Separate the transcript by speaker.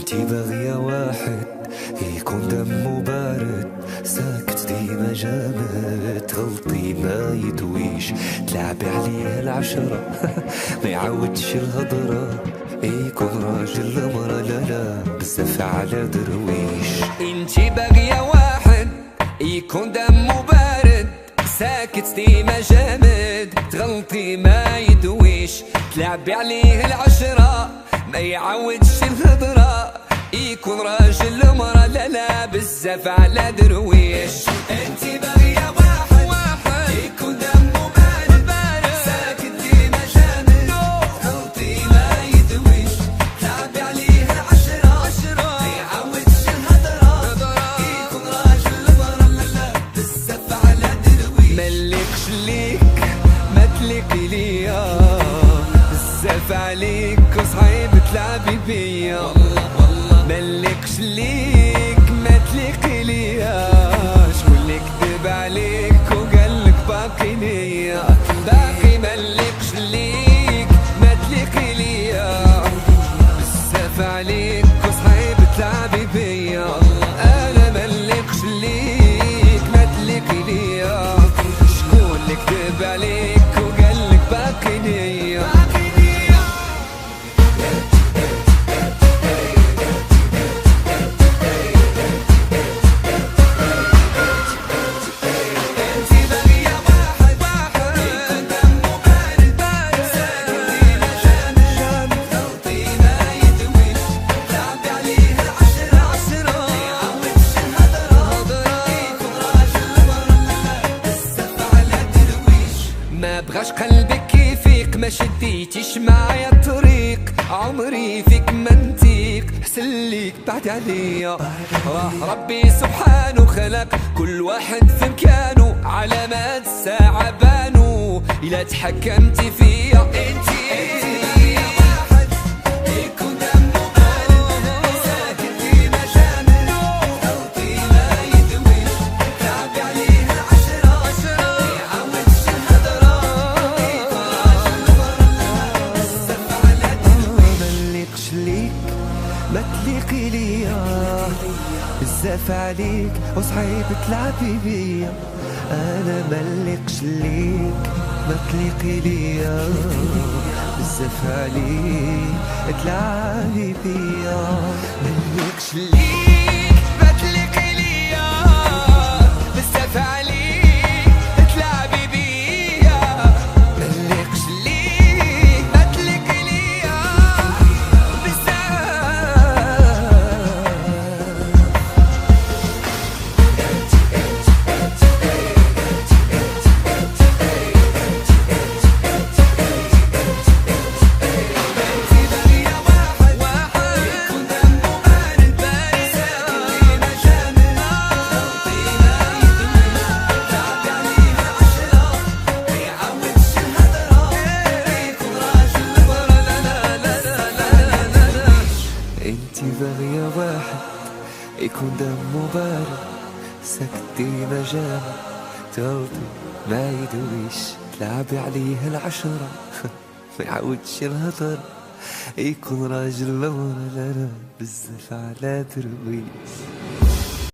Speaker 1: انتي باغية واحد يكون دمه بارد، ساكت ديما جامد، تغلطي ما يدويش، تلعبي عليه العشرة ما يعودش الهضرة، يكون راجل مرة لا بزاف على درويش. انتي باغية واحد يكون دمه بارد، ساكت ديما جامد، تغلطي ما يدويش، تلعبي عليه العشرة ما يعودش الهضرة، يكون راجل مرة لا بزاف على درويش. انتي باغية واحد يكون دمه بارد، ساكت ديما جامد، تغلطي ما يدويش، تلعبي عليه العشرة ما يعودش الهضرة، يكون راجل مرة لا بزاف على درويش. ملكش ليك ما تليقي ليا، بزاف عليك وصعيب تلعبي بيا، ملكش ليك ما تليقي ليا، شكون اللي كذب عليك وقالك باقي ليا، باقي ملكش ليك ما تليقي ليا، بزاف عليك وصعيب تلعبي بيا، انا ملكش ليك ما تليقي ليا، شكون اللي كذب عليك وقالك باقي ليا. ما بغاش قلبك يفيق، ما شديتيش معايا الطريق، عمري فيك منتيق، حسن ليك بعد عليا، راه ربي سبحانه خلق كل واحد في مكانه، علامات الساعة بانو إلا تحكمتي فيا. انتي واحد يكون دمه بارد، ساكت ديما جامد، تغلطي ما يدويش، تلعبي عليه العشرة ما يعودش الهضرة، يكون راجل مرة بزاف على درويش. ملكش ليك ما تليقي ليا، بزاف عليك وصعيب تلعبي بيا، انا ملكش ليك ما تليقي ليا، بزاف عليك تلعبي بيا، ملكش ليك ما تليقي ليا، بزاف عليك تلعبي بيا، ملكش ليك ما تليقي ليا، بزاف. انتي باغية واحد يكون دمه بارد، ساكت ديما جامد، تغلطي ما يدويش، تلعبي عليه العشرة ما يعودش الهضر، يكون راجل مرة لا بزاف على درويش.